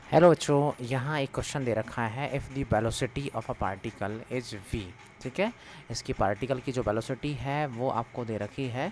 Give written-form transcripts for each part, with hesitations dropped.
Hello बच्चों, यहाँ एक क्वेश्चन दे रखा है if the velocity of a particle is v। ठीक है, इसकी पार्टिकल की जो वेलोसिटी है वो आपको दे रखी है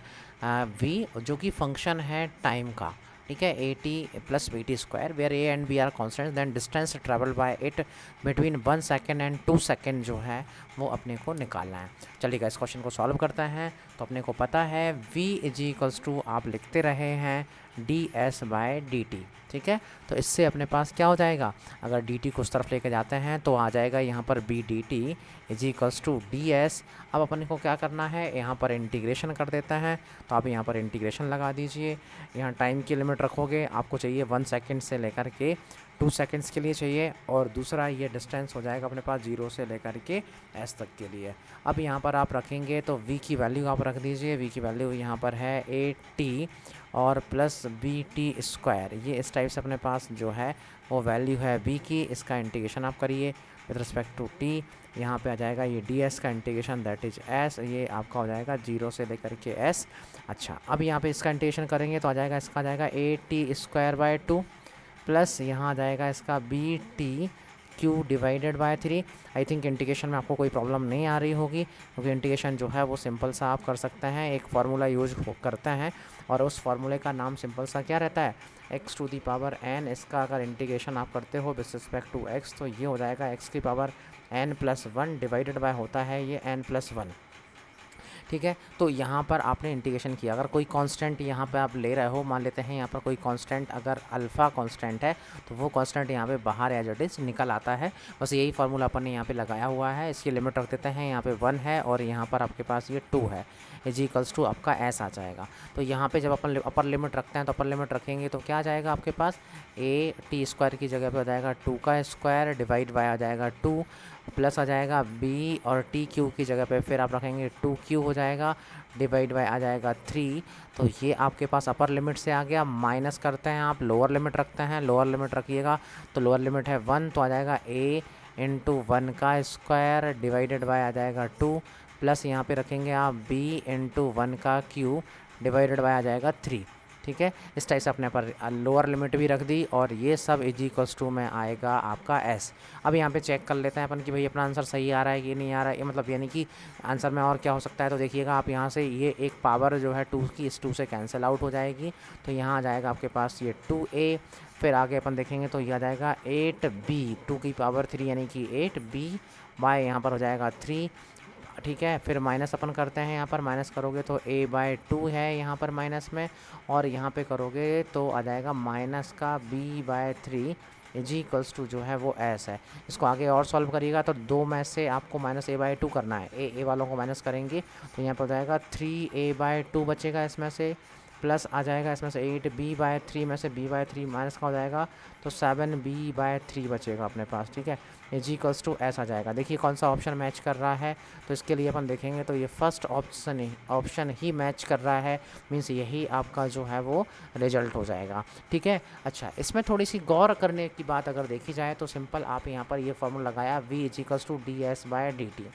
v, जो कि फंक्शन है टाइम का। ठीक है, a t plus b t square, where a and b are constant, then distance travel by it between 1 second and 2 second जो है वो अपने को निकालना है। चलिएगा इस क्वेश्चन को सॉल्व करते हैं। तो अपने को पता है v इज इक्वल्स टू आप लिखते रहे हैं d s by d t. ठीक है, तो इससे अपने पास क्या हो जाएगा, अगर डी टी को उस तरफ लेके जाते हैं तो आ जाएगा यहाँ पर b d t is equals to d s. अब अपन को क्या करना है, यहाँ पर इंटीग्रेशन कर देते हैं। तो आप यहाँ पर इंटीग्रेशन लगा दीजिए। यहाँ टाइम की लिमिट रखोगे, आपको चाहिए 1 सेकेंड से लेकर के 2 सेकेंड्स के लिए चाहिए, और दूसरा ये डिस्टेंस हो जाएगा अपने पास 0 से लेकर के एस तक के लिए। अब यहाँ पर आप रखेंगे तो v की वैल्यू आप रख दीजिए। v की वैल्यू यहाँ पर है ए टी और प्लस बी टी स्क्वायर। ये इस टाइप से अपने पास जो है वो वैल्यू है v की। इसका इंटीग्रेशन आप करिए विद रिस्पेक्ट टू t। यहाँ पे आ जाएगा ये डी एस का इंटीग्रेशन, दैट इज s। ये आपका हो जाएगा 0 से लेकर के s। अच्छा, अब यहाँ पे इसका इंटीग्रेशन करेंगे तो आ जाएगा, इसका आ जाएगा a t square by 2 plus यहाँ आ जाएगा इसका b t cube divided by 3। I think integration में आपको कोई प्रॉब्लम नहीं आ रही होगी, क्योंकि इंटीग्रेशन जो है वो सिंपल सा आप कर सकते हैं। एक फार्मूला यूज करते हैं और उस फार्मूले का नाम सिंपल सा क्या रहता है, x to the power n। इसका अगर इंटीग्रेशन आप करते हो विद रिस्पेक्ट टू x तो ये हो जाएगा x की पावर n+1 डिवाइडेड बाय होता है ये n+1। ठीक है, तो यहाँ पर आपने इंटीग्रेशन किया। अगर कोई कांस्टेंट यहाँ पे आप ले रहे हो, मान लेते हैं यहाँ पर कोई कांस्टेंट अगर अल्फ़ा कांस्टेंट है तो वो कांस्टेंट यहाँ पे बाहर एज इट इज़ निकल आता है। बस यही फार्मूला अपन ने यहाँ पे लगाया हुआ है। इसकी लिमिट रख देते हैं, यहाँ पे 1 है और यहाँ पर आपके पास ये 2 है, इज इक्वल्स टू आपका एस आ जाएगा। तो यहाँ पे जब अपन अपर लिमिट रखते हैं तो अपर लिमिट रखेंगे तो क्या आ जाएगा आपके पास, ए टी स्क्वायर की जगह पे आ जाएगा 2 का स्क्वायर डिवाइड बाय आ जाएगा 2 प्लस आ जाएगा बी, और टी क्यू की जगह पे फिर आप रखेंगे 2q हो जाएगा डिवाइड बाय आ जाएगा 3। तो ये आपके पास अपर लिमिट से आ गया। माइनस करते हैं, आप लोअर लिमिट रखते हैं, लोअर लिमिट रखिएगा तो लोअर लिमिट है 1, तो आ जाएगा a इंटू 1 का स्क्वायर डिवाइडेड बाय आ जाएगा 2 प्लस यहाँ पे रखेंगे आप b इंटू 1 का क्यू डिवाइडेड बाय आ जाएगा 3। ठीक है, इस टाइप से अपने पर लोअर लिमिट भी रख दी, और ये सब इज इक्वल्स टू में आएगा आपका s। अब यहाँ पे चेक कर लेते हैं अपन कि भाई अपना आंसर सही आ रहा है कि नहीं आ रहा है। ये मतलब यानी कि आंसर में और क्या हो सकता है, तो देखिएगा आप यहाँ से ये एक पावर जो है 2 की इस 2 से कैंसिल आउट हो जाएगी। तो यहाँ आ जाएगा आपके पास ये 2a। फिर आगे अपन देखेंगे तो ये आ जाएगा 8b 2 की पावर 3 यानी कि 8b बाय यहाँ पर हो जाएगा 3। ठीक है, फिर माइनस अपन करते हैं, यहाँ पर माइनस करोगे तो a/2 है यहाँ पर माइनस में, और यहाँ पे करोगे तो आ जाएगा माइनस का b/3 इज इक्वल्स टू जो है वो s है। इसको आगे और सॉल्व करिएगा तो 2 में से आपको माइनस a/2 करना है। ए वालों को माइनस करेंगे तो यहाँ पर हो जाएगा 3a/2 बचेगा इसमें से, प्लस आ जाएगा इसमें से 8b/3 में से b/3 माइनस का हो जाएगा तो 7b/3 बचेगा अपने पास। ठीक है, इज इक्वल्स टू एस आ जाएगा। देखिए कौन सा ऑप्शन मैच कर रहा है, तो इसके लिए अपन देखेंगे तो ये फर्स्ट ऑप्शन ही मैच कर रहा है, मीन्स यही आपका जो है वो रिजल्ट हो जाएगा। ठीक है, अच्छा इसमें थोड़ी सी गौर करने की बात अगर देखी जाए तो सिंपल आप यहाँ पर ये फॉर्मूला लगाया v is equals to d s by d t.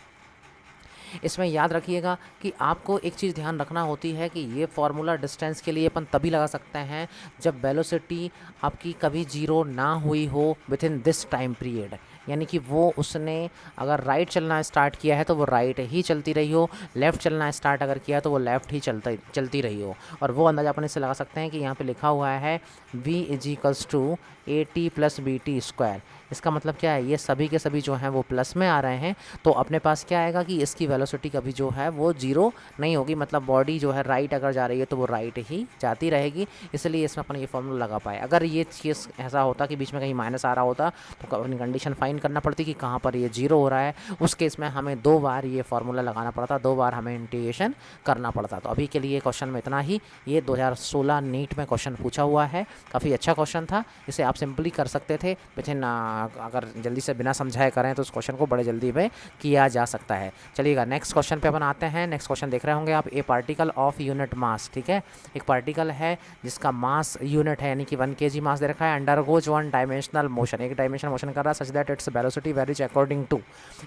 इसमें याद रखिएगा कि आपको एक चीज़ ध्यान रखना होती है कि ये फार्मूला डिस्टेंस के लिए अपन तभी लगा सकते हैं जब वेलोसिटी आपकी कभी जीरो ना हुई हो with in this time period. यानी कि वो उसने अगर राइट चलना स्टार्ट किया है तो वो राइट ही चलती रही हो, लेफ़्ट चलना स्टार्ट अगर किया है तो वो लेफ़्ट ही चलती रही हो। और वो अंदाज़ा अपन इससे लगा सकते हैं कि यहाँ पे लिखा हुआ है v is equals to a t plus b t square. इसका मतलब क्या है, ये सभी के सभी जो हैं वो प्लस में आ रहे हैं, तो अपने पास क्या आएगा कि इसकी वेलोसिटी कभी जो है वो जीरो नहीं होगी। मतलब बॉडी जो है राइट अगर जा रही है तो वो राइट ही जाती रहेगी, इसलिए इसमें अपन ये फॉर्मूला लगा पाए। अगर ये चीज़ ऐसा होता कि बीच में कहीं माइनस आ रहा होता तो अपनी कंडीशन फाइंड करना पड़ती कि कहाँ पर ये जीरो हो रहा है। उस केस में हमें 2 बार ये फार्मूला लगाना पड़ता, 2 बार हमें इंटीग्रेशन करना पड़ता। तो अभी के लिए क्वेश्चन में इतना ही। ये 2016 नीट में क्वेश्चन पूछा हुआ है, काफ़ी अच्छा क्वेश्चन था, इसे आप सिंपली कर सकते थे। लेकिन अगर जल्दी से बिना समझाए करें तो उस क्वेश्चन को बड़े जल्दी में किया जा सकता है। चलिएगा नेक्स्ट क्वेश्चन पे अपन आते हैं। नेक्स्ट क्वेश्चन देख रहे होंगे आप, ए पार्टिकल ऑफ यूनिट मास। ठीक है, एक पार्टिकल है जिसका मास यूनिट है यानी कि 1 kg मास दे रखा है, अंडरगोज 1 डायमेंशनल मोशन, एक डायमेंशनल मोशन कर रहा है such that its its velocity varies according to,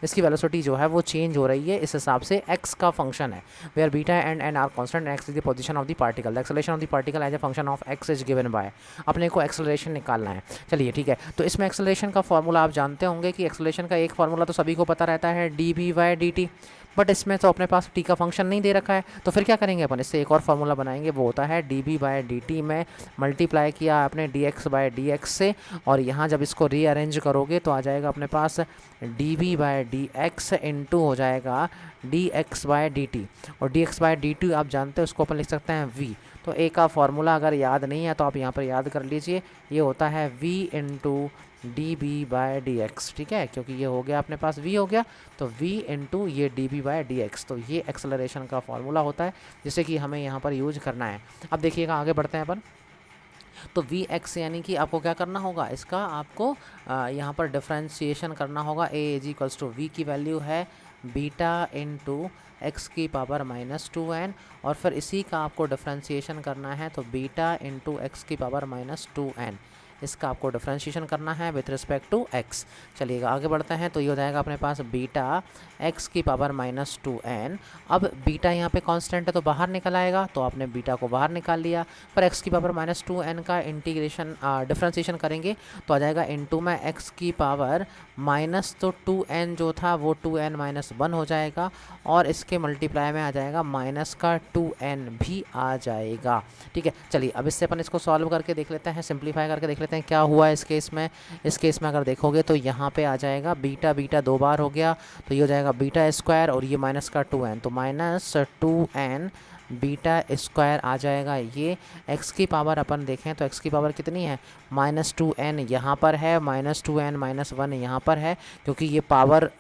इसकी वेलोसिटी जो है वो चेंज हो रही है इस हिसाब से एक्स का फंक्शन है, where beta and n are constant, x is the position of the particle, the acceleration of the particle as a function of x is given by, अपने को एक्सेलरेशन निकालना है। चलिए ठीक है, तो इसमें एक्सेलरेशन का फॉर्मूला आप जानते होंगे कि एक्सेलरेशन का एक फार्मूला तो सभी को पता रहता है d B by D t, but इसमें तो अपने पास टी का फंक्शन नहीं दे रखा है, तो फिर क्या करेंगे अपन, इससे एक और फार्मूला बनाएंगे, वो होता है d B by D t में मल्टीप्लाई किया आपने d x by D x से, और यहाँ जब इसको रीअरेंज करोगे तो आ जाएगा अपने पास D B by D X into हो जाएगा D x by D T, और D x by D T आप जानते हो उसको अपन लिख सकते हैं वी, तो ए का फार्मूला अगर याद नहीं है तो आप यहाँ पर याद कर लीजिए, ये होता है v into d B by D x, ठीक है, क्योंकि ये हो गया अपने पास v हो गया, तो v इंटू ये d B by D x, तो ये एक्सेलरेशन का फॉर्मूला होता है जिसे कि हमें यहाँ पर यूज करना है। अब देखिएगा आगे बढ़ते हैं अपन, तो वी एक्स यानी कि आपको क्या करना होगा, इसका आपको यहाँ पर डिफ्रेंशिएशन करना होगा, ए इज इक्वल्स टू वी की वैल्यू है बीटा इंटू एक्स की पावर -2n, और फिर इसी का आपको डिफ्रेंशिएशन करना है, तो बीटा इंटू एक्स की पावर -2n, इसका आपको डिफ्रेंशिएशन करना है विथ रिस्पेक्ट टू एक्स। चलिएगा आगे बढ़ते हैं, तो ये हो जाएगा अपने पास बीटा एक्स की पावर -2n, अब बीटा यहाँ पे कांस्टेंट है तो बाहर निकल आएगा, तो आपने बीटा को बाहर निकाल लिया, पर एक्स की पावर -2n का इंटीग्रेशन डिफ्रेंशिएशन करेंगे तो आ जाएगा इनटू में एक्स की पावर माइनस, तो 2n जो था वो 2n - 1 हो जाएगा, और इसके मल्टीप्लाई में आ जाएगा माइनस का 2n भी आ जाएगा। ठीक है, चलिए अब इससे अपन इसको सॉल्व करके देख लेते हैं, सिंप्लीफाई करके देख लेते हैं क्या हुआ इस केस में। इस केस में अगर देखोगे तो यहाँ पे आ जाएगा बीटा बीटा 2 बार हो गया, तो ये हो जाएगा बीटा स्क्वायर, और ये माइनस का 2n, तो -2n बीटा स्क्वायर आ जाएगा। ये x की पावर अपन देखें तो x की पावर कितनी है, -2n यहाँ पर है, -2n -1 यहाँ पर है, क्योंकि ये पावर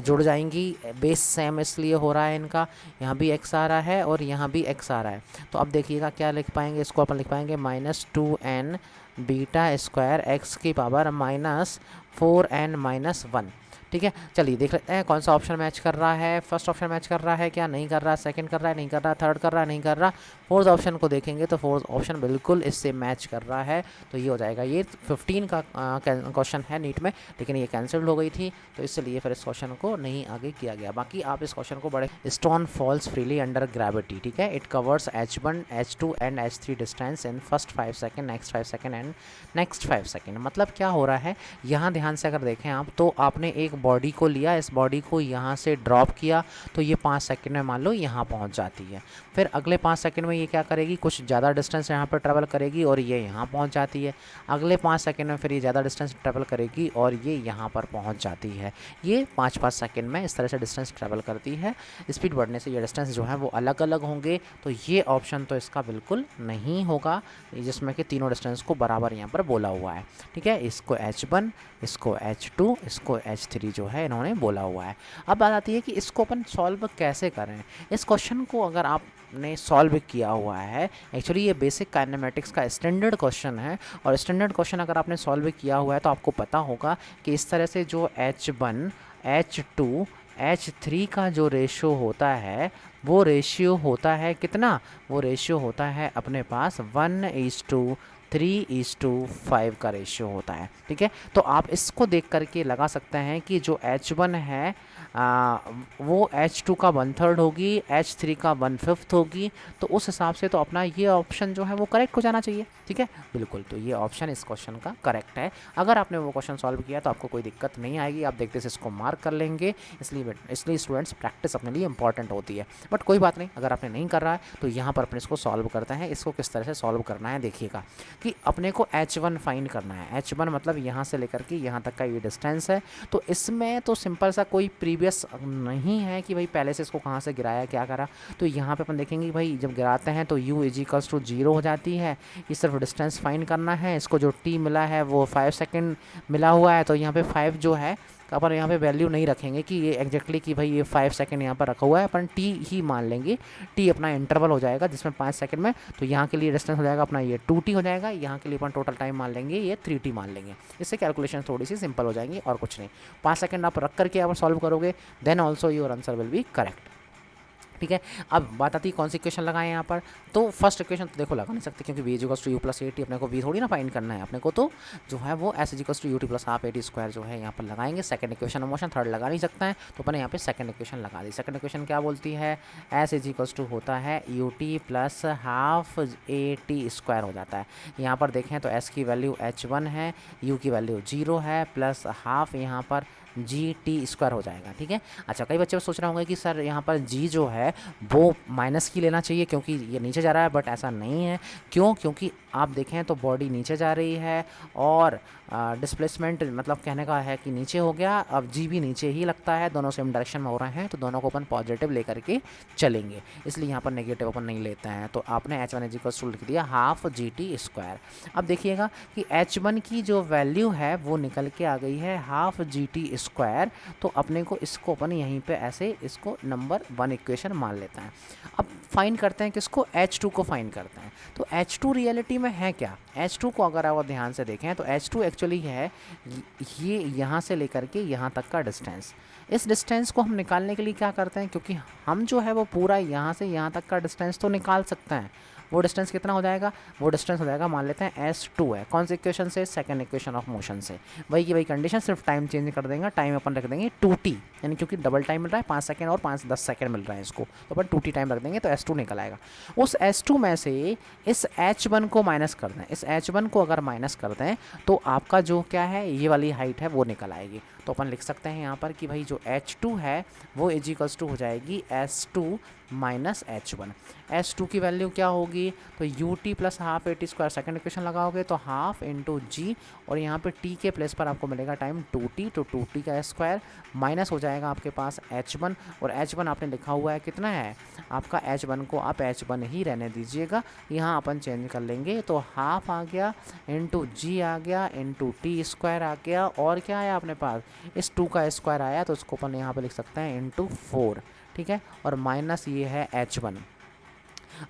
जुड़ जाएंगी, बेस सेम इसलिए हो रहा है इनका, यहाँ भी x आ रहा है और यहाँ भी x आ रहा है। तो अब देखिएगा क्या लिख पाएंगे, इसको अपन लिख पाएंगे -2n बीटा स्क्वायर x की पावर -4n -1। ठीक है, चलिए देख लेते हैं कौन सा ऑप्शन मैच कर रहा है। फर्स्ट ऑप्शन मैच कर रहा है क्या, नहीं कर रहा, सेकंड कर रहा है, नहीं कर रहा, थर्ड कर रहा है, नहीं कर रहा, फोर्थ ऑप्शन को देखेंगे तो फोर्थ ऑप्शन बिल्कुल इससे मैच कर रहा है, तो ये हो जाएगा। ये 15 का क्वेश्चन है नीट में, लेकिन ये कैंसिल हो गई थी, तो इसलिए फिर इस क्वेश्चन को नहीं आगे किया गया। बाकी आप इस क्वेश्चन को बड़े, stone falls freely under gravity, ठीक है, it covers h1 h2 and h3 distance in first 5 second, next 5 second and next 5 second. मतलब क्या हो रहा है, यहाँ ध्यान से अगर देखें आप, तो आपने एक बॉडी को लिया, इस बॉडी को यहाँ से ड्रॉप किया, तो ये 5 सेकंड में मान लो यहाँ पहुँच जाती है, फिर अगले 5 सेकंड में ये क्या करेगी, कुछ ज़्यादा डिस्टेंस यहाँ पर ट्रैवल करेगी और ये यहाँ पहुँच जाती है, अगले 5 सेकंड में फिर ये ज़्यादा डिस्टेंस ट्रैवल करेगी और ये यहाँ पर पहुँच जाती है। ये 5-5 सेकंड में इस तरह से डिस्टेंस ट्रैवल करती है। स्पीड बढ़ने से ये डिस्टेंस जो है वो अलग अलग होंगे, तो ये ऑप्शन तो इसका बिल्कुल नहीं होगा, जिसमें कि तीनों डिस्टेंस को बराबर यहाँ पर बोला हुआ है। ठीक है, इसको h1, इसको h2, इसको h3 जो है इन्होंने बोला हुआ है। अब बात आती है कि इसको अपन सॉल्व कैसे करें। इस क्वेश्चन को अगर आपने सॉल्व किया हुआ है, एक्चुअली ये बेसिक काइनेमेटिक्स का स्टैंडर्ड क्वेश्चन है, और स्टैंडर्ड क्वेश्चन अगर आपने सॉल्व किया हुआ है तो आपको पता होगा कि इस तरह से जो h1, h2, h3 का जो रेशियो होता है, वो रेशियो होता है कितना, वो रेशियो होता है अपने पास 1:3:5 का रेशियो होता है। ठीक है, तो आप इसको देख करके लगा सकते हैं कि जो h1 है वो h2 का 1/3 होगी, h3 का 1/5 होगी, तो उस हिसाब से तो अपना ये ऑप्शन जो है वो करेक्ट हो जाना चाहिए। ठीक है, बिल्कुल, तो ये ऑप्शन इस क्वेश्चन का करेक्ट है। अगर आपने वो क्वेश्चन सॉल्व किया तो आपको कोई दिक्कत नहीं आएगी, आप देखते से इसको मार्क कर लेंगे। इसलिए स्टूडेंट्स प्रैक्टिस अपने लिए इंपॉर्टेंट होती है, बट कोई बात नहीं, अगर आपने नहीं कर रहा है तो यहाँ पर अपने इसको सॉल्व करते हैं। इसको किस तरह से सॉल्व करना है देखिएगा, कि अपने को h1 फाइंड करना है। h1 मतलब यहाँ से लेकर के यहाँ तक का ये डिस्टेंस है, तो इसमें तो सिंपल सा कोई प्रीवियस नहीं है कि भाई पहले से इसको कहाँ से गिराया क्या करा, तो यहाँ पे अपन देखेंगे भाई जब गिराते हैं तो u = 0 हो जाती है। ये सिर्फ डिस्टेंस फाइंड करना है। इसको जो t मिला है वो 5 सेकेंड मिला हुआ है, तो यहाँ पे 5 जो है अपन यहाँ पे वैल्यू नहीं रखेंगे कि ये एग्जैक्टली कि भाई ये 5 सेकंड यहाँ पर रखा हुआ है, अपन t ही मान लेंगे। t अपना इंटरवल हो जाएगा जिसमें 5 सेकंड में, तो यहाँ के लिए डिस्टेंस हो जाएगा अपना ये 2t हो जाएगा। यहाँ के लिए अपन टोटल टाइम मान लेंगे ये 3t मान लेंगे। इससे कैलकुलेशन थोड़ी सी सिंपल हो जाएंगी और कुछ नहीं। 5 सेकंड आप रख करके आप सॉल्व करोगे, then also your answer will be correct. ठीक है। अब बात आती है कौन सी इक्वेशन लगाएं यहाँ पर। तो फर्स्ट इक्वेशन तो देखो लगा नहीं सकते, क्योंकि v is equals to u plus a t, अपने को v थोड़ी ना फाइंड करना है, अपने को तो जो है वो s is equals to u t plus half a t square जो है यहाँ पर लगाएंगे। सेकंड इक्वेशन मोशन थर्ड लगा नहीं सकता है, तो अपने यहाँ पे सेकंड इक्वेशन लगा दी। सेकंड इक्वेशन क्या बोलती है, s इजिकल्स टू होता है you t plus half a t square हो जाता है। यहाँ पर देखें तो s की वैल्यू h1 है, u की वैल्यू 0 है, प्लस हाफ यहाँ पर जी टी स्क्वायर हो जाएगा। ठीक है। अच्छा, कई बच्चे सोच रहे होंगे कि सर यहाँ पर जी जो है वो माइनस की लेना चाहिए क्योंकि ये नीचे जा रहा है, बट ऐसा नहीं है। क्यों? क्योंकि आप देखें तो बॉडी नीचे जा रही है और डिस्प्लेसमेंट मतलब कहने का है कि नीचे हो गया, अब जी भी नीचे ही लगता है, दोनों सेम डायरेक्शन में हो रहे हैं, तो दोनों को अपन पॉजिटिव लेकर के चलेंगे, इसलिए यहाँ पर नेगेटिव अपन नहीं लेते हैं। तो आपने h1 इजिकल्स टू लिख दिया हाफ जी टी स्क्वायर। अब देखिएगा कि h1 की जो वैल्यू है वो निकल के आ गई है हाफ जी टी स्क्वायर, तो अपने को इसको अपन यहीं पे ऐसे इसको नंबर 1 इक्वेशन मान लेता है। अब फाइंड करते हैं किसको, H2 को फाइंड करते हैं। तो H2 रियलिटी में है क्या, H2 को अगर आप ध्यान से देखें तो H2 एक्चुअली है ये यहाँ से लेकर के यहाँ तक का डिस्टेंस। इस डिस्टेंस को हम निकालने के लिए क्या करते हैं, क्योंकि हम जो है वो पूरा यहाँ से यहाँ तक का डिस्टेंस तो निकाल सकते हैं। वो डिस्टेंस कितना हो जाएगा, वो डिस्टेंस हो जाएगा, मान लेते हैं S2 है, कौन से इक्वेशन से, सेकंड इक्वेशन ऑफ मोशन से। वही की वही कंडीशन, सिर्फ टाइम चेंज कर देंगे, टाइम अपन रख देंगे 2t, यानी क्योंकि डबल टाइम मिल रहा है 5 सेकंड और 5-10 सेकंड मिल रहा है इसको, तो अपन 2t टाइम रख देंगे तो S2 निकल आएगा। उस S2 में से इस H1 को माइनस कर दें, इस H1 को अगर माइनस कर दें तो आपका जो क्या है ये वाली हाइट है वो निकल आएगी। तो अपन लिख सकते हैं यहाँ पर कि भाई जो H2 है वो इजिकल्स टू हो जाएगी S2 माइनस H1। S2 की वैल्यू क्या होगी, तो you t plus half a t square, second equation लगाओगे तो हाफ इंटू जी, और यहाँ पे t के प्लेस पर आपको मिलेगा टाइम 2t, तो 2t का स्क्वायर माइनस हो जाएगा आपके पास H1, और H1 आपने लिखा हुआ है कितना है आपका, H1 को आप H1 ही रहने दीजिएगा, यहाँ अपन चेंज कर लेंगे तो हाफ आ गया इंटू जी आ गया इंटू टी स्क्वायर आ गया, और क्या आया अपने पास, इस 2 का स्क्वायर आया, तो उसको अपन यहाँ पे लिख सकते हैं इंटू 4। ठीक है, और माइनस ये है H1।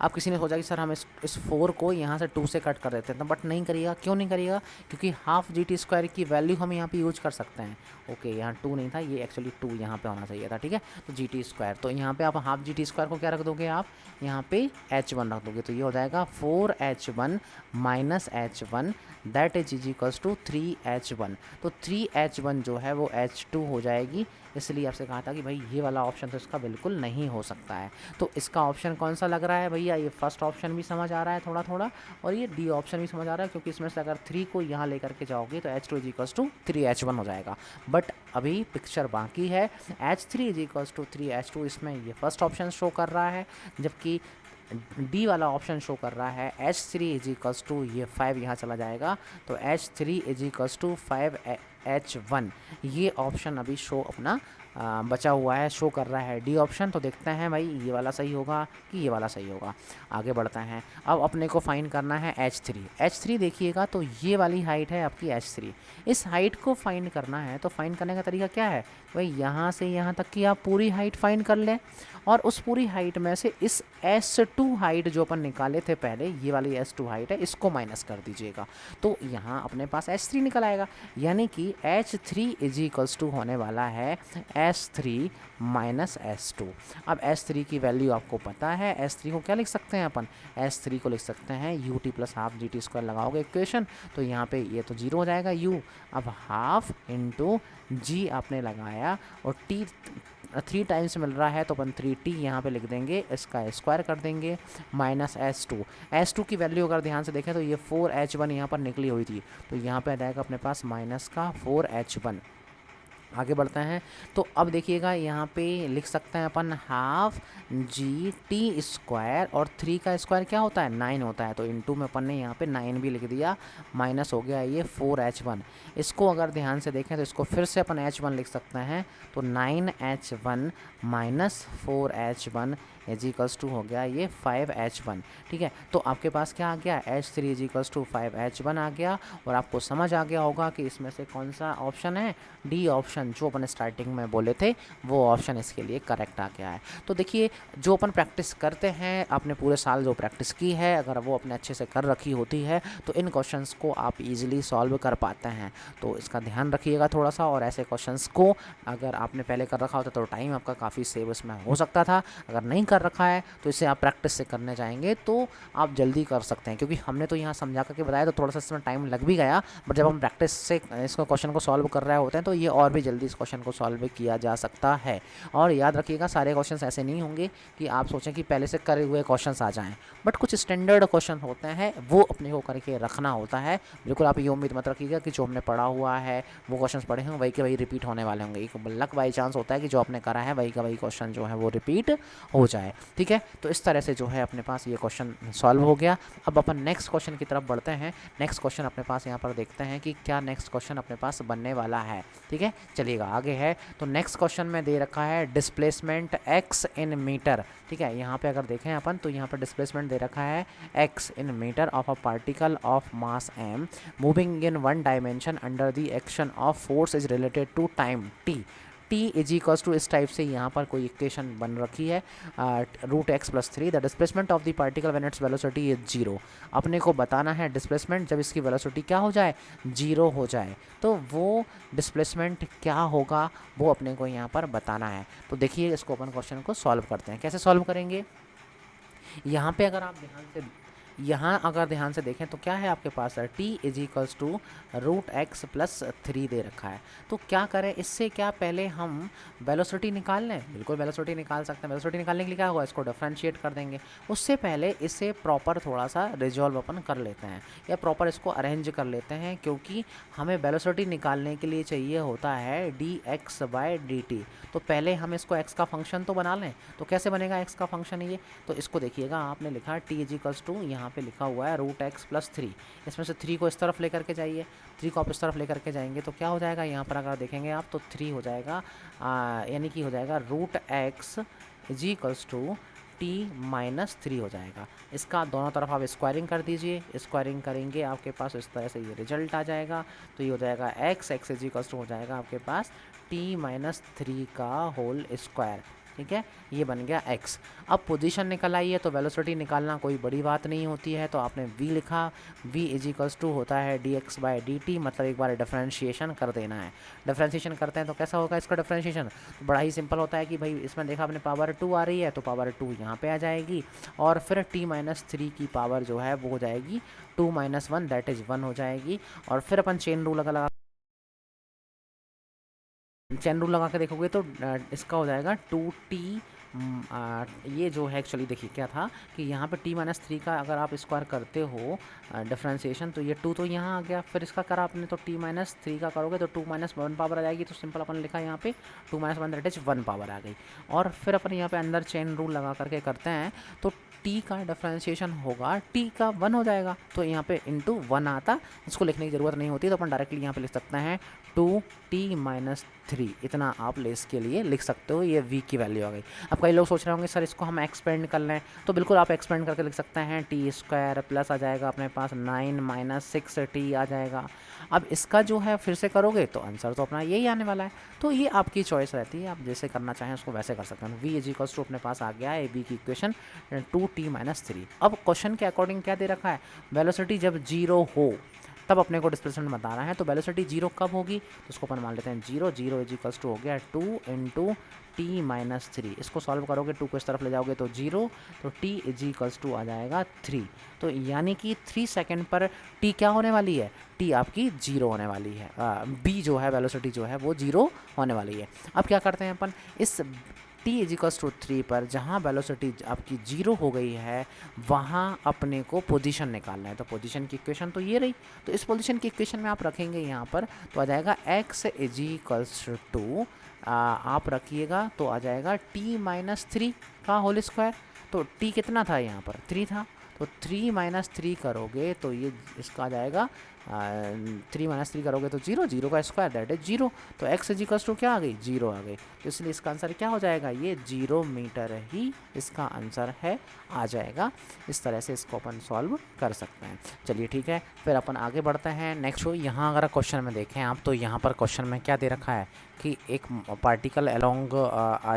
अब किसी ने सोचा कि सर हम इस 4 को यहाँ से 2 से कट कर देते हैं, बट नहीं करिएगा। क्यों नहीं करिएगा, क्योंकि हाफ जी टी स्क्वायर की वैल्यू हम यहाँ पे यूज कर सकते हैं। ओके, यहाँ 2 नहीं था, ये एक्चुअली 2 यहाँ पे होना चाहिए था। ठीक है, तो जी टी स्क्वायर, तो यहाँ पे आप हाफ जी टी स्क्वायर को क्या रख दोगे, आप यहाँ पे H1 रख दोगे, तो ये हो जाएगा 4H1 minus H1 that is equals to 3H1। तो 3H1 जो है वो H2 हो जाएगी, इसलिए आपसे कहा था कि भाई ये वाला ऑप्शन तो इसका बिल्कुल नहीं हो सकता है। तो इसका ऑप्शन कौन सा लग रहा है भैया, ये फर्स्ट ऑप्शन भी समझ आ रहा है थोड़ा थोड़ा, और ये डी ऑप्शन भी समझ आ रहा है, क्योंकि इसमें से अगर 3 को यहाँ लेकर के जाओगे तो H2 is equals to 3H1 हो जाएगा। बट अभी पिक्चर बाकी है, H3 is equals to 3H2, इसमें ये फर्स्ट ऑप्शन शो कर रहा है, जबकि डी वाला ऑप्शन शो कर रहा है H3 इज इक्वल्स टू, ये 5 यहाँ चला जाएगा, तो H3 is equals to 5H1। ये ऑप्शन अभी शो अपना बचा हुआ है, शो कर रहा है डी ऑप्शन। तो देखते हैं भाई ये वाला सही होगा कि ये वाला सही होगा। आगे बढ़ते हैं, अब अपने को फाइंड करना है H3 देखिएगा, तो ये वाली हाइट है आपकी H3। इस हाइट को फाइंड करना है, तो फाइंड करने का तरीका क्या है भाई, यहाँ से यहाँ तक की आप पूरी हाइट फाइंड कर लें, और उस पूरी हाइट में से इस S2 हाइट जो अपन निकाले थे पहले, ये वाली S2 हाइट है, इसको माइनस कर दीजिएगा, तो यहाँ अपने पास H3 निकल आएगा, यानी कि H3 इज इक्वल्स टू होने वाला है S3 माइनस S2। अब S3 की वैल्यू आपको पता है, S3 को क्या लिख सकते हैं अपन, S3 को लिख सकते हैं you t plus half G T square, लगाओगे इक्वेशन तो यहाँ पे ये तो 0 हो जाएगा u, अब हाफ इंटू जी आपने लगाया, और t 3 टाइम्स मिल रहा है तो अपन 3t यहाँ पे लिख देंगे, इसका स्क्वायर कर देंगे, माइनस S2 की वैल्यू अगर ध्यान से देखें तो ये 4H1 यहाँ पर निकली हुई थी, तो यहाँ पे आ जाएगा अपने पास माइनस का 4H1। आगे बढ़ते हैं, तो अब देखिएगा यहाँ पे लिख सकते हैं अपन हाफ जी टी स्क्वायर, और 3 का स्क्वायर क्या होता है 9 होता है, तो इनटू में अपन ने यहाँ पे 9 भी लिख दिया, माइनस हो गया ये 4H1। इसको अगर ध्यान से देखें तो इसको फिर से अपन H1 लिख सकते हैं, तो 9H1 minus 4H1 is equals to हो गया ये 5H1। ठीक है, तो आपके पास क्या आ गया, H3 is equals to 5H1 आ गया, और आपको समझ आ गया होगा कि इसमें से कौन सा ऑप्शन है, डी ऑप्शन ऑप्शन जो अपन स्टार्टिंग में बोले थे वो ऑप्शन इसके लिए करेक्ट आ गया है। तो देखिए, जो अपन प्रैक्टिस करते हैं, आपने पूरे साल जो प्रैक्टिस की है, अगर वो अपने अच्छे से कर रखी होती है तो इन क्वेश्चंस को आप इजीली सॉल्व कर पाते हैं। तो इसका ध्यान रखिएगा थोड़ा सा, और ऐसे क्वेश्चंस को अगर आपने पहले कर रखा होता तो टाइम आपका काफ़ी सेव इसमें हो सकता था। अगर नहीं कर रखा है तो इसे आप प्रैक्टिस से करने जाएंगे तो आप जल्दी कर सकते हैं, क्योंकि हमने तो यहाँ समझा करके बताया तो थोड़ा सा इसमें टाइम लग भी गया, बट जब हम प्रैक्टिस से इसको क्वेश्चन को सॉल्व कर रहे होते हैं तो ये और भी जल्दी इस क्वेश्चन को सॉल्व किया जा सकता है। और याद रखिएगा, सारे क्वेश्चन ऐसे नहीं होंगे कि आप सोचें कि पहले से करे हुए क्वेश्चन आ जाएँ, बट कुछ स्टैंडर्ड क्वेश्चन होते हैं वो अपने को करके रखना होता है। बिल्कुल आप ये उम्मीद मत रखिएगा कि जो हमने पढ़ा हुआ है वो क्वेश्चन पढ़े हैं वही के वही रिपीट होने वाले होंगे। एक लक बाई चांस होता है कि जो आपने करा है वही का वही क्वेश्चन जो है वो रिपीट हो जाए। ठीक है, तो इस तरह से जो है अपने पास ये क्वेश्चन सॉल्व हो गया। अब अपन नेक्स्ट क्वेश्चन की तरफ बढ़ते हैं। नेक्स्ट क्वेश्चन अपने पास यहाँ पर देखते हैं कि क्या नेक्स्ट क्वेश्चन अपने पास बनने वाला है। ठीक है, चलिएगा आगे है। तो नेक्स्ट क्वेश्चन में दे रखा है डिस्प्लेसमेंट x इन मीटर। ठीक है, यहाँ पे अगर देखें अपन तो यहाँ पर डिस्प्लेसमेंट दे रखा है x in meter of a particle of mass m moving in one dimension under the action of force is related to time t। t is equals to इस टाइप से यहाँ पर कोई इक्वेशन बन रखी है, root x plus three. The displacement of the particle when its velocity is zero. अपने को बताना है डिस्प्लेसमेंट जब इसकी वेलोसिटी क्या हो जाए, जीरो हो जाए, तो वो डिस्प्लेसमेंट क्या होगा वो अपने को यहाँ पर बताना है। तो देखिए, इसको अपन क्वेश्चन को सॉल्व करते हैं। कैसे सॉल्व करेंगे, यहाँ पे अगर ध्यान से देखें तो क्या है आपके पास है, t is equals to root x plus three दे रखा है। तो क्या करें इससे, क्या पहले हम वेलोसिटी निकाल लें? बिल्कुल वेलोसिटी निकाल सकते हैं। वेलोसिटी निकालने के लिए क्या होगा, इसको डिफरेंशिएट कर देंगे। उससे पहले इसे प्रॉपर थोड़ा सा रिजॉल्व अपन कर लेते हैं, या प्रॉपर इसको अरेंज कर लेते हैं, क्योंकि हमें वेलोसिटी निकालने के लिए चाहिए होता है d x by d t. तो पहले हम इसको x का फंक्शन तो बना लें। तो कैसे बनेगा x का फंक्शन ये, तो इसको देखिएगा, आपने लिखा t इज इक्वल्स टू, यहाँ पे लिखा हुआ है रूट एक्स प्लस थ्री। इसमें से थ्री को इस तरफ लेकर के जाइए, थ्री को आप इस तरफ लेकर के जाएंगे तो क्या हो जाएगा, यहाँ पर अगर देखेंगे आप तो थ्री हो जाएगा, यानी कि हो जाएगा root x is equals to t minus three हो जाएगा। इसका दोनों तरफ आप स्क्वायरिंग कर दीजिए, स्क्वायरिंग करेंगे आपके पास इस तरह से ये रिजल्ट आ जाएगा। तो ये हो जाएगा एक्स इज इक्वल्स टू हो जाएगा आपके पास टी माइनस थ्री का होल स्क्वायर। ठीक है, ये बन गया x। अब पोजीशन निकल आई है तो वेलोसिटी निकालना कोई बड़ी बात नहीं होती है, तो आपने v लिखा, v इज इक्वल्स टू होता है dx बाई dt, मतलब एक बार डिफरेंशिएशन कर देना है। डिफरेंशिएशन करते हैं तो कैसा होगा इसका डिफरेंशिएशन, तो बड़ा ही सिंपल होता है कि भाई इसमें देखा आपने पावर 2 आ रही है तो पावर 2 यहाँ पे आ जाएगी, और फिर t माइनस थ्री की पावर जो है वो हो जाएगी 2 माइनस वन, दैट इज़ 1 हो जाएगी। और फिर अपन चेन रूल लगा के देखोगे तो इसका हो जाएगा 2t। ये जो है एक्चुअली देखिए क्या था कि यहाँ पे t माइनस थ्री का अगर आप स्क्वायर करते हो डिफरेंशिएशन, तो ये 2 तो यहाँ आ गया, फिर इसका करा आपने तो t माइनस थ्री का करोगे तो 2 माइनस वन पावर आ जाएगी। तो सिंपल अपन लिखा यहाँ पे 2 minus one that is 1 power आ गई। और फिर अपन यहाँ पे अंदर चेन रूल लगा करके करते हैं तो t का डिफरेंशिएशन होगा, t का 1 हो जाएगा, तो यहाँ पे इंटू 1 आता, इसको लिखने की ज़रूरत नहीं होती, तो अपन डायरेक्टली यहाँ पे लिख सकते हैं 2t माइनस थ्री। इतना आप लेस के लिए लिख सकते हो, ये v की वैल्यू आ गई। अब कई लोग सोच रहे होंगे सर इसको हम एक्सपेंड कर लें, तो बिल्कुल आप एक्सपेंड करके लिख सकते हैं टी स्क्वायर प्लस आ जाएगा अपने पास 9 माइनस सिक्स टी आ जाएगा। अब इसका जो है फिर से करोगे तो आंसर तो अपना यही आने वाला है। तो ये आपकी चॉइस रहती है, आप जैसे करना चाहें उसको वैसे कर सकते हैं। v इज इक्वल्स टू अपने पास आ गया है b की इक्वेशन 2t माइनस थ्री। अब क्वेश्चन के अकॉर्डिंग क्या दे रखा है, वेलोसिटी जब जीरो हो तब अपने को डिस्प्लेसमेंट बताना है। तो वेलोसिटी जीरो कब होगी, तो उसको अपन मान लेते हैं zero, zero is equals to हो गया 2 इंटू टी माइनस थ्री। इसको सॉल्व करोगे 2 को इस तरफ ले जाओगे तो जीरो, तो t इज इक्वल्स टू आ जाएगा 3। तो यानी कि 3 सेकेंड पर t क्या होने वाली है, t आपकी जीरो होने वाली है, b जो है वेलोसिटी जो है वो जीरो होने वाली है। अब क्या करते हैं अपन, इस t is equals to three पर जहाँ वेलोसिटी आपकी जीरो हो गई है वहाँ अपने को पोजीशन निकालना है। तो पोजीशन की इक्वेशन तो ये रही, तो इस पोजीशन की इक्वेशन में आप रखेंगे यहाँ पर तो आ जाएगा x इज इक्वल्स टू, आप रखिएगा तो आ जाएगा t माइनस थ्री का होल स्क्वायर। तो t कितना था यहाँ पर, 3 था, तो 3 माइनस थ्री करोगे तो ये इसका आ जाएगा 3 माइनस थ्री करोगे तो जीरो, जीरो का स्क्वायर दैट इज जीरो। तो x इज इक्वल्स टू क्या आ गई, जीरो आ गई। तो इसलिए इसका आंसर क्या हो जाएगा, ये 0 मीटर ही इसका आंसर है, आ जाएगा। इस तरह से इसको अपन सॉल्व कर सकते हैं। चलिए ठीक है, फिर अपन आगे बढ़ते हैं नेक्स्ट। यहाँ अगर क्वेश्चन में देखें आप तो यहाँ पर क्वेश्चन में क्या दे रखा है, कि एक particle along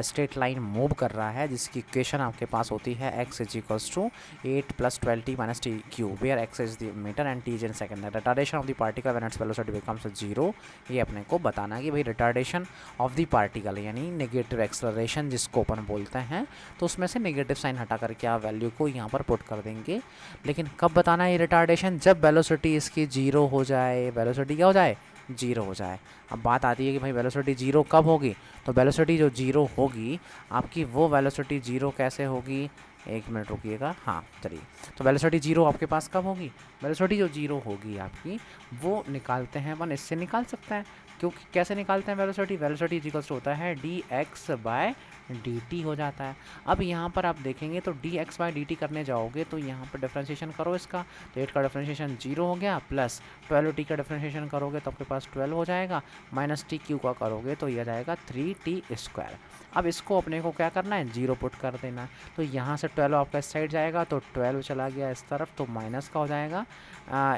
straight line move कर रहा है, जिसकी इक्वेशन आपके पास होती है x is equals to 8 + 12t - t cube, where x is the meter and t is in second. Retardation of the particle when its velocity becomes 0, ये अपने को बताना है कि भाई रिटार्डेशन ऑफ द पार्टिकल यानी नेगेटिव एक्सेलरेशन जिसको अपन बोलते हैं, तो उसमें से नेगेटिव साइन हटा करके आप वैल्यू को यहाँ पर पुट कर देंगे। लेकिन कब बताना है ये रिटार्डेशन? जब वेलोसिटी इसकी 0 हो जाए। वेलोसिटी क्या हो जाए? 0 हो जाए। अब बात आती है कि भाई वेलोसिटी 0 कब होगी? तो वेलोसिटी जो 0 होगी आपकी, वो वेलोसिटी 0 कैसे होगी? एक मिनट रुकिएगा। हाँ चलिए, तो वेलोसिटी 0 आपके पास कब होगी? वेलोसिटी जो 0 होगी आपकी, वो निकालते हैं अपन, इससे निकाल सकते हैं। क्योंकि कैसे निकालते हैं वेलोसिटी? वेलोसिटी इक्वल्स होता है dx/dt हो जाता है। अब यहाँ पर आप देखेंगे तो dx/dt करने जाओगे तो यहाँ पर डिफ्रेंशिएशन करो इसका, तो 8 का डिफ्रेंशिएशन 0 हो गया, प्लस 12t का डिफ्रेंशिएशन करोगे तो आपके पास 12 हो जाएगा, माइनस t क्यू का करोगे तो यह जाएगा 3t²। अब इसको अपने को क्या करना है? 0 पुट कर देना है। तो यहाँ से 12 आपका इस साइड जाएगा तो 12 चला गया इस तरफ, तो माइनस का हो जाएगा।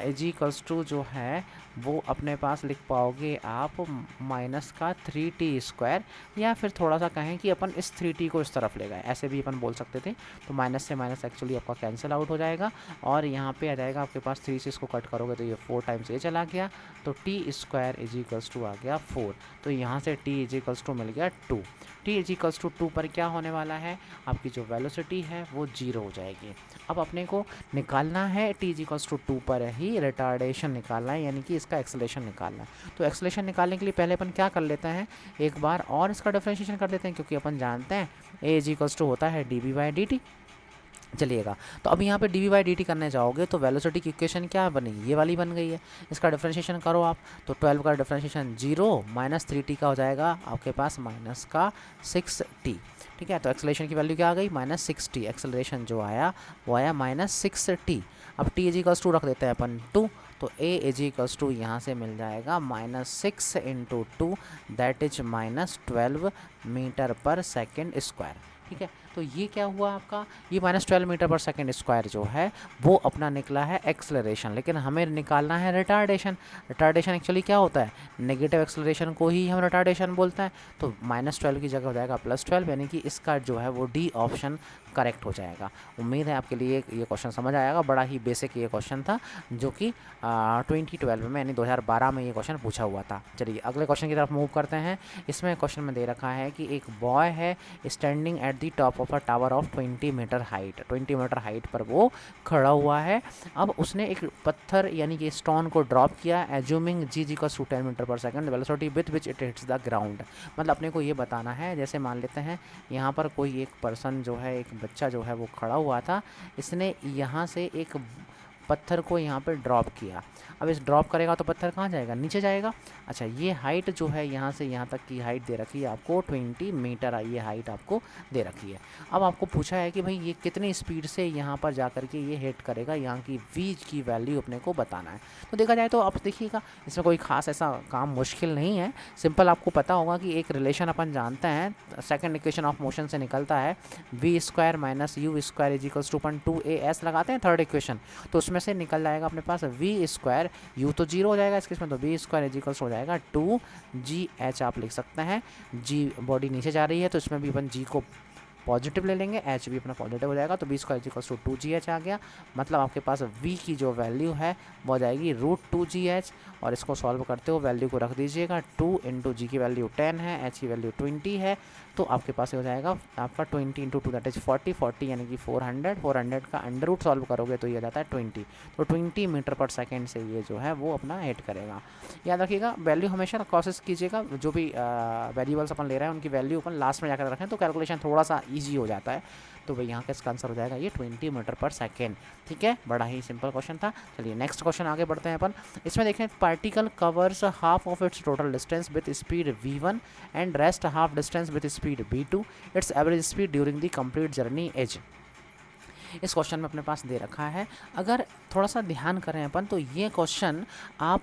इज जो है वो अपने पास लिख पाओगे आप माइनस का 3t², या फिर थोड़ा सा कहें कि अपन इस 3t को इस तरफ ले गए, ऐसे भी अपन बोल सकते थे। तो माइनस से माइनस एक्चुअली आपका कैंसिल आउट हो जाएगा, और यहाँ पे आ जाएगा आपके पास 3 से इसको कट करोगे तो ये 4 टाइम्स ये चला गया, तो t² आ गया 4। तो यहाँ से t मिल गया 2। t2 पर क्या होने वाला है? आपकी जो वेलोसिटी है वो 0 हो जाएगी। अब अपने को निकालना है t2 पर ही रिटार्डेशन निकालना है, यानी कि इसका एक्सेलरेशन निकालना है। तो एक्सेलरेशन निकालने के लिए पहले अपन क्या कर लेते हैं, एक बार और इसका डिफरेंशिएशन कर देते हैं, क्योंकि अपन जानते हैं a होता है dv/dt। चलिएगा, तो अब यहाँ पे dv/dt करने जाओगे तो वेलोसिटी की इक्वेशन क्या बनेगी? ये वाली बन गई है। इसका डिफरेंशिएशन करो आप, तो 12 का डिफरेंशिएशन 0 माइनस 3t का हो जाएगा आपके पास माइनस का 6t। ठीक है, तो एक्सेलरेशन की वैल्यू क्या आ गई? -6t। एक्सेलरेशन जो आया वो आया -6t। अब t = रख देते हैं अपन 2, तो a यहाँ से मिल जाएगा -6 × 2, दैट इज -12 मीटर/सेकंड²। ठीक है, तो ये क्या हुआ आपका? ये -12 मीटर/सेकंड² जो है वो अपना निकला है एक्सेलरेशन। लेकिन हमें निकालना है रिटार्डेशन। रिटार्डेशन एक्चुअली क्या होता है? नेगेटिव एक्सेलरेशन को ही हम रिटार्डेशन बोलते हैं। तो -12 की जगह हो जाएगा +12, यानी कि इसका जो है वो डी ऑप्शन करेक्ट हो जाएगा। उम्मीद है आपके लिए ये क्वेश्चन समझ आएगा। बड़ा ही बेसिक ये क्वेश्चन था, जो कि 2012 में यानी 2012 में ये क्वेश्चन पूछा हुआ था। चलिए अगले क्वेश्चन की तरफ मूव करते हैं। इसमें क्वेश्चन में दे रखा है कि एक बॉय है standing at the top of a tower of 20 meter height. 20 meter height पर वो खड़ा हुआ है। अब उसने एक पत्थर यानी कि स्टोन को ड्रॉप किया, assuming g = 10 metre per second velocity with which it hits the ground. मतलब अपने को ये बताना है, जैसे मान लेते हैं यहाँ पर कोई एक पर्सन जो है, एक बच्चा जो है वो खड़ा हुआ था, इसने यहाँ से एक पत्थर को यहाँ पर ड्रॉप किया। अब इस ड्रॉप करेगा तो पत्थर कहाँ जाएगा? नीचे जाएगा। अच्छा, ये हाइट जो है यहाँ से यहाँ तक की हाइट दे रखी है आपको 20 मीटर, ये हाइट आपको दे रखी है। अब आपको पूछा है कि भाई ये कितनी स्पीड से यहाँ पर जा कर के ये हिट करेगा, यहाँ की v की वैल्यू अपने को बताना है। तो देखा जाए तो आप देखिएगा, इसमें कोई खास ऐसा काम मुश्किल नहीं है। सिंपल आपको पता होगा कि एक रिलेशन अपन जानते हैं, सेकेंड इक्वेशन ऑफ मोशन से निकलता है v² - u² = 2as लगाते हैं थर्ड इक्वेशन, तो उसमें से निकल जाएगा अपने पास v², u तो 0 हो जाएगा इसके इसमें, तो v² हो जाएगा 2gh आप लिख सकते हैं। g बॉडी नीचे जा रही है तो इसमें भी अपन g को पॉजिटिव ले लेंगे, h भी अपना पॉजिटिव हो जाएगा, तो v² 2gh आ गया। मतलब आपके पास v की जो वैल्यू है वो आ जाएगी √2gh, और इसको सॉल्व करते हो वैल्यू को रख दीजिएगा। 2 × g की वैल्यू 10 है, h की वैल्यू 20 है, तो आपके पास हो जाएगा आपका 20 × 2 दैट इज 40 यानी कि 400 का अंडर रूट सॉल्व करोगे तो ये आ जाता है 20। तो 20 मीटर/सेकंड से ये जो है वो अपना हिट करेगा। याद रखिएगा, वैल्यू हमेशा कोशिश कीजिएगा, जो भी वेरिएबल्स अपन ले रहे हैं उनकी वैल्यू अपन लास्ट में जाकर रखें तो कैलकुलेशन थोड़ा सा ईजी हो जाता है। तो भाई यहाँ का इसका आंसर हो जाएगा ये 20 मीटर/सेकंड। ठीक है, बड़ा ही सिंपल क्वेश्चन था। चलिए नेक्स्ट क्वेश्चन आगे बढ़ते हैं अपन। इसमें देखें, particle covers half of its total distance with speed v1 and rest half distance with speed v2। It's average speed during the complete journey is. इस क्वेश्चन में अपने पास दे रखा है। अगर थोड़ा सा ध्यान करें अपन तो ये क्वेश्चन आप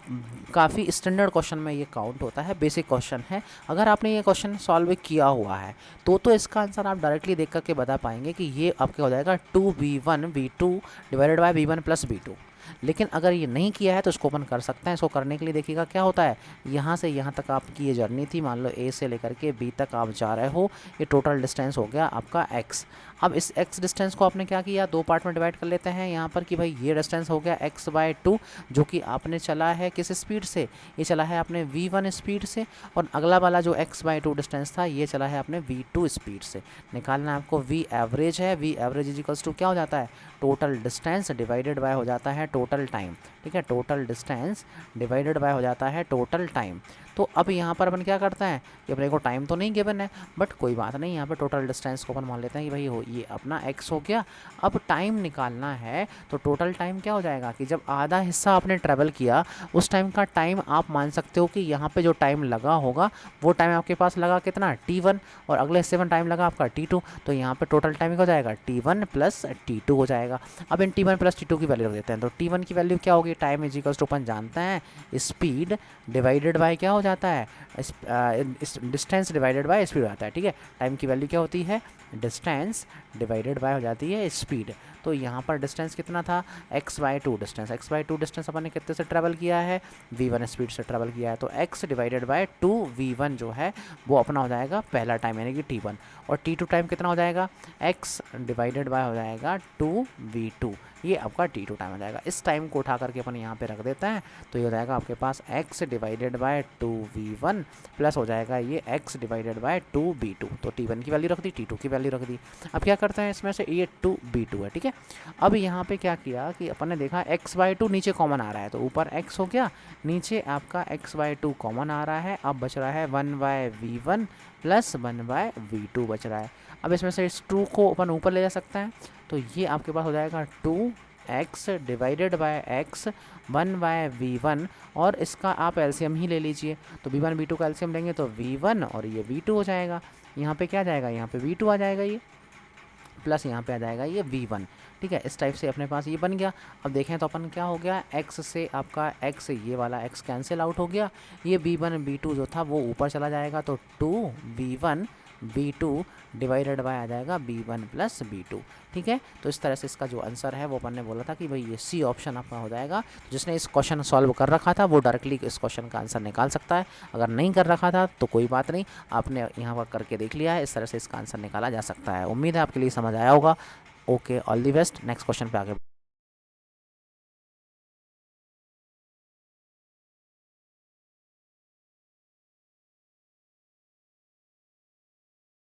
काफ़ी स्टैंडर्ड क्वेश्चन में ये काउंट होता है, बेसिक क्वेश्चन है। अगर आपने ये क्वेश्चन सॉल्व किया हुआ है तो इसका आंसर आप डायरेक्टली देख करके बता पाएंगे कि ये आपके हो जाएगा 2v1 v2 divided by v1 + v2। लेकिन अगर ये नहीं किया है तो इसको अपन कर सकते हैं। इसको करने के लिए देखिएगा क्या होता है, यहाँ से यहाँ तक आपकी ये जर्नी थी, मान लो ए से लेकर के बी तक आप जा रहे हो, ये टोटल डिस्टेंस हो गया आपका एक्स। अब इस एक्स डिस्टेंस को आपने क्या किया, दो पार्ट में डिवाइड कर लेते हैं यहाँ पर कि भाई ये डिस्टेंस हो गया x/2, जो कि आपने चला है किस स्पीड से, ये चला है आपने v1 स्पीड से, और अगला वाला जो x/2 डिस्टेंस था ये चला है आपने v2 स्पीड से। निकालना है आपको v एवरेज है, v average is equals to क्या हो जाता है, टोटल डिस्टेंस डिवाइडेड बाय हो जाता है टोटल टाइम। ठीक है, टोटल डिस्टेंस डिवाइडेड बाय हो जाता है टोटल टाइम। तो अब यहाँ पर अपन क्या करते हैं कि अपने को टाइम तो नहीं गिवन है, बट कोई बात नहीं, यहाँ पे टोटल डिस्टेंस को अपन मान लेते हैं कि भाई हो ये अपना x हो गया। अब टाइम निकालना है तो टोटल टाइम क्या हो जाएगा कि जब आधा हिस्सा आपने ट्रैवल किया उस टाइम का टाइम आप मान सकते हो कि यहाँ पे जो टाइम लगा होगा वो टाइम आपके पास लगा कितना t1, और अगले हिस्से में टाइम लगा आपका t2, तो यहाँ पे टोटल टाइम हो जाएगा t1 प्लस t2 हो जाएगा। अब इन t1 प्लस t2 की वैल्यू रख देते हैं, तो t1 की वैल्यू क्या होगी, टाइम इज इक्वल्स टू अपन जानते हैं स्पीड डिवाइडेड बाय क्या हो जाता है, डिस्टेंस डिवाइडेड बाय स्पीड हो जाता है। ठीक है, टाइम की वैल्यू क्या होती है, डिस्टेंस डिवाइडेड बाय हो जाती है स्पीड। तो यहाँ पर डिस्टेंस कितना था, x/2 डिस्टेंस, x/2 डिस्टेंस अपन ने कितने से ट्रैवल किया है, v1 स्पीड से ट्रैवल किया है, तो x डिवाइडेड बाय 2v1 जो है वो अपना हो जाएगा पहला टाइम यानी कि t1, और t2 टाइम कितना हो जाएगा, x डिवाइडेड बाय हो जाएगा 2v2, ये आपका t2 टाइम हो जाएगा। इस टाइम को उठा करके अपन यहाँ पे रख देते हैं, तो ये हो जाएगा आपके पास x divided by 2v1 plus हो जाएगा ये x डिवाइडेड बाय 2v2, तो t1 की वैल्यू रख दी, t2 की वैल्यू रख दी। अब क्या करते हैं इसमें से, ये 2v2 है। ठीक है, अब यहाँ पे क्या किया कि अपन ने देखा x/2 नीचे कॉमन आ रहा है, तो ऊपर x हो गया, नीचे आपका x/2 कॉमन आ रहा है, अब बच रहा है 1/v1 प्लस 1/v2 बच रहा है। अब इसमें से इस 2 को अपन ऊपर ले जा सकते हैं, तो ये आपके पास हो जाएगा 2x divided by x 1/v1, और इसका आप एलसीएम ही ले लीजिए, तो v1 v2 का एलसीएम लेंगे तो v1 और ये v2 हो जाएगा। यहाँ पे क्या आ जाएगा, यहाँ पे v2 आ जाएगा ये, प्लस यहाँ पे आ जाएगा ये v1। ठीक है, इस टाइप से अपने पास ये बन गया। अब देखें तो अपन क्या हो गया, x से आपका x, ये वाला x कैंसिल आउट हो गया, ये v1 v2 जो था वो ऊपर चला जाएगा, तो 2v1 v2 डिवाइडेड बाय आ जाएगा b1 प्लस b2। ठीक है, तो इस तरह से इसका जो आंसर है वो अपन ने बोला था कि भाई ये सी ऑप्शन आपका हो जाएगा। तो जिसने इस क्वेश्चन सॉल्व कर रखा था वो डायरेक्टली इस क्वेश्चन का आंसर निकाल सकता है, अगर नहीं कर रखा था तो कोई बात नहीं, आपने यहाँ पर करके देख लिया है, इस तरह से इसका आंसर निकाला जा सकता है। उम्मीद है आपके लिए समझ आया होगा। Okay, all the best, next question पे आगे